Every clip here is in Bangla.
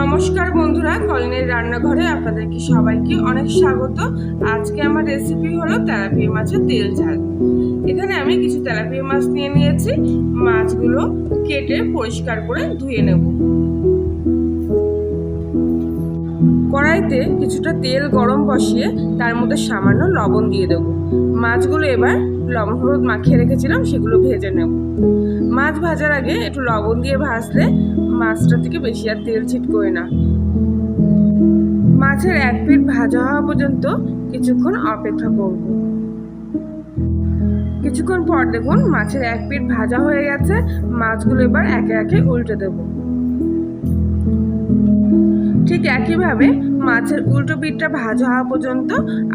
নমস্কার বন্ধুরা, কলিনের রান্নাঘরে আপনাদেরকে সবাইকে অনেক স্বাগত। আজকে আমার রেসিপি হলো তেলাপিয়া মাছের তেল ঝাল। এখানে আমি কিছু তেলাপিয়া মাছ নিয়ে নিয়েছি। মাছগুলো কেটে পরিষ্কার করে ধুয়ে নেব। কড়াইতে কিছুটা তেল গরম বসিয়ে তার মধ্যে সামান্য লবণ দিয়ে দেবো। মাছগুলো এবার লবণ হলুদ মাখিয়ে রেখেছিলাম, সেগুলো ভেজে নেব। মাছ ভাজার আগে একটু লবণ দিয়ে ভাজলে মাছটা থেকে বেশি আর তেল ছিটকোয় না। মাছের এক পিঠ ভাজা হওয়া পর্যন্ত কিছুক্ষণ অপেক্ষা করব। কিছুক্ষণ পর দেখুন মাছের এক পিঠ ভাজা হয়ে গেছে। মাছগুলো এবার একে একে উল্টে দেব। ঠিক একইভাবে মাছের উল্টো পিঠটা ভাজা হওয়া পর্যন্ত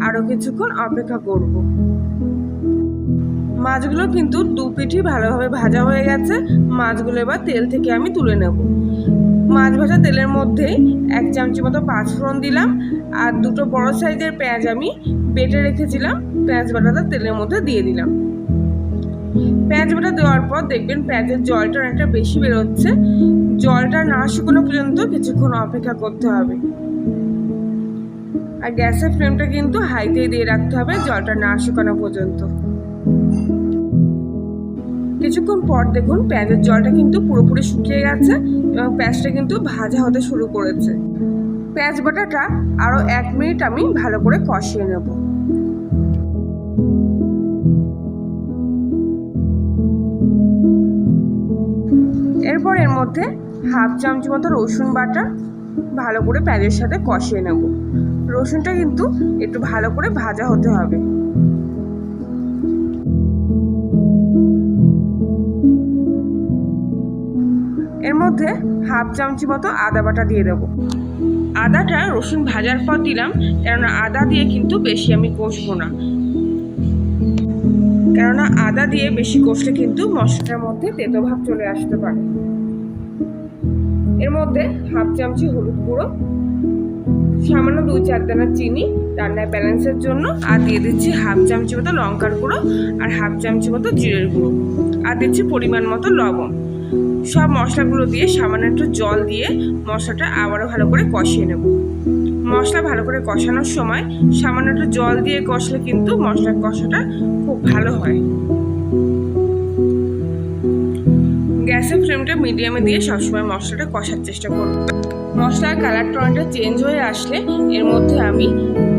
আরো কিছুক্ষণ অপেক্ষা করব। মাছগুলো কিন্তু দু পিঠই ভালোভাবে ভাজা হয়ে গেছে। মাছগুলো এবার তেল থেকে আমি তুলে নেব। মাছ ভাজা তেলের মধ্যে 1 চামচি মতো পাঁচফোড়ন দিলাম, আর দুটো বড় সাইজের পেঁয়াজ আমি বেটে রেখেছিলাম পেঁয়াজ বাটাটা তেলের মধ্যে দিয়ে দিলাম। পেঁয়াজ বাটা দেওয়ার পর দেখবেন পেঁয়াজের জলটা অনেকটা বেশি বেরোচ্ছে। জলটা না শুকানো পর্যন্ত কিছুক্ষণ অপেক্ষা করতে হবে। আর গ্যাসের ফ্লেমটা কিন্তু হাইতেই দিয়ে রাখতে হবে জলটা না শুকানো পর্যন্ত। কিছুক্ষণ পর দেখুন পেঁয়াজের জলটা কিন্তু পুরোপুরি শুকিয়ে গেছে এবং পেঁয়াজটা কিন্তু ভাজা হতে শুরু করেছে। পেঁয়াজ বাটাটা আরো 1 মিনিট আমি ভালো করে কষিয়ে নেব। এরপর এর মধ্যে 1/2 চামচি মতো রসুন বাটা ভালো করে পেঁয়াজের সাথে কষিয়ে নেব। রসুনটা কিন্তু একটু ভালো করে ভাজা হতে হবে। এর মধ্যে 1/2 চামচি মতো আদা বাটা দিয়ে দেবো। আদাটা রসুন ভাজার পর দিলাম, কেননা আদা দিয়ে কিন্তু বেশি আমি কষবো না। কেননা আদা দিয়ে বেশি কষলে কিন্তু মশলাটার মধ্যে তেতো ভাব চলে আসতে পারে। এর মধ্যে 1/2 চামচি হলুদ গুঁড়ো, সামান্য 2-4 দানা চিনি রান্নায় ব্যালেন্সের জন্য, আর দিয়ে দিচ্ছি 1/2 চামচি মতো লঙ্কার গুঁড়ো আর 1/2 চামচি মতো জিরের গুঁড়ো, আর দিচ্ছি পরিমাণ মতো লবণ। সব মশলাগুলো দিয়ে সামান্য একটু জল দিয়ে মশলাটা আবারও ভালো করে কষিয়ে নেব। মশলা ভালো করে কষানোর সময় সামান্য একটু জল দিয়ে কষলে কিন্তু মশলার কষাটা খুব ভালো হয়। গ্যাসের ফ্লেমটা মিডিয়ামে দিয়ে সবসময় মশলাটা কষার চেষ্টা করব। মশলার কালারটা অনেকটা চেঞ্জ হয়ে আসলে এর মধ্যে আমি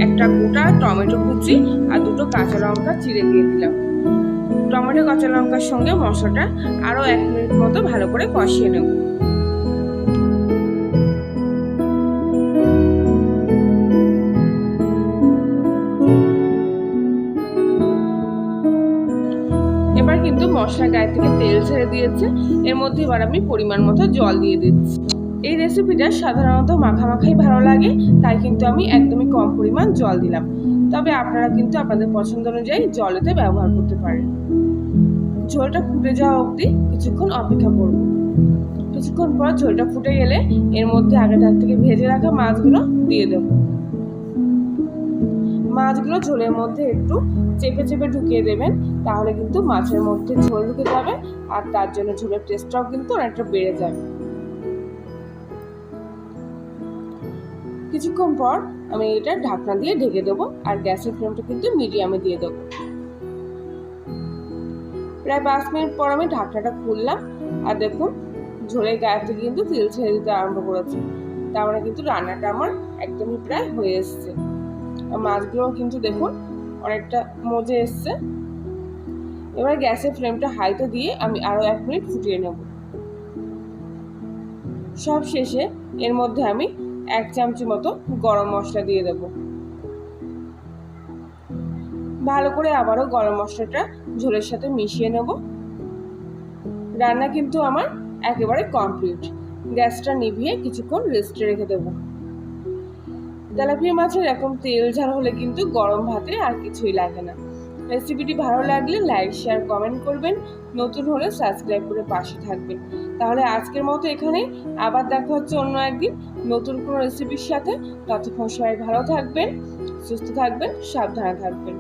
একটা গোটা টমেটো কুচি আর 2টো কাঁচা লঙ্কা চিড়ে দিয়ে দিলাম। টমেটো কাঁচা লঙ্কার সঙ্গে মশলাটা আরো 1 মিনিট মতো ভালো করে কষিয়ে নেব। এবার কিন্তু মশলার গায়ে থেকে তেল ছেড়ে দিয়েছে। এর মধ্যে এবার আমি পরিমাণ মতো জল দিয়ে দিচ্ছি। এই রেসিপিটা সাধারণত মাখামাখাই ভালো লাগে, তাই কিন্তু আমি একদমই কম পরিমাণ জল দিলাম। তবে আপনারা কিন্তু আপনাদের পছন্দ অনুযায়ী জলেতে ব্যবহার করতে পারেন। ঝোলটা ফুটে যাওয়া অবধি কিছুক্ষণ অপেক্ষা করব। কিছুক্ষণ পর ঝোলটা ফুটে গেলে এর মধ্যে আগে থেকে ভেজে রাখা মাছগুলো দিয়ে দেব। মাছগুলো ঝোলের মধ্যে একটু চেপে চেপে ঢুকিয়ে দেবেন, তাহলে কিন্তু মাছের মধ্যে ঝোল ঢুকে যাবে আর তার জন্য ঝোলের টেস্টটাও কিন্তু অনেকটা বেড়ে যাবে। কিছুক্ষণ পর আমি এটা ঢাকনা দিয়ে ঢেকে দেবো আর গ্যাসের ফ্লেমটা কিন্তু মিডিয়ামে দিয়ে দেবো। প্রায় 5 মিনিট পর আমি ঢাকনাটা খুললাম আর দেখুন ঝোলের গায়ে থেকে কিন্তু তেল ছেড়ে দিতে আরম্ভ করেছে। তার মানে কিন্তু রান্নাটা আমার একদমই প্রায় হয়ে এসছে। মাছগুলো কিন্তু দেখুন অনেকটা মজে এসছে। এবার গ্যাসের ফ্লেমটা হাইতে দিয়ে আমি আরো 1 মিনিট ফুটিয়ে নেব। সব শেষে এর মধ্যে আমি 1 চামচি মতো গরম মশলা দিয়ে দেব। ভালো করে আবারও গরম মশলাটা ঝোলের সাথে মিশিয়ে নেব। রান্না কিন্তু আমার একেবারে কমপ্লিট। গ্যাসটা নিভিয়ে কিছুক্ষণ রেস্টে রেখে দেব। তেলাপিয়া মাছের এরকম তেল ঝাল হলে কিন্তু গরম ভাতে আর কিছুই লাগে না। রেসিপিটি ভালো লাগলে লাইক, শেয়ার, কমেন্ট করবেন। নতুন হলে সাবস্ক্রাইব করে পাশে থাকবেন। তাহলে আজকের মতো এখানে, আবার দেখা হচ্ছে অন্য একদিন নতুন কোনো রেসিপির সাথে। ততক্ষণ সবাই ভালো থাকবেন, সুস্থ থাকবেন, সাবধানে থাকবেন।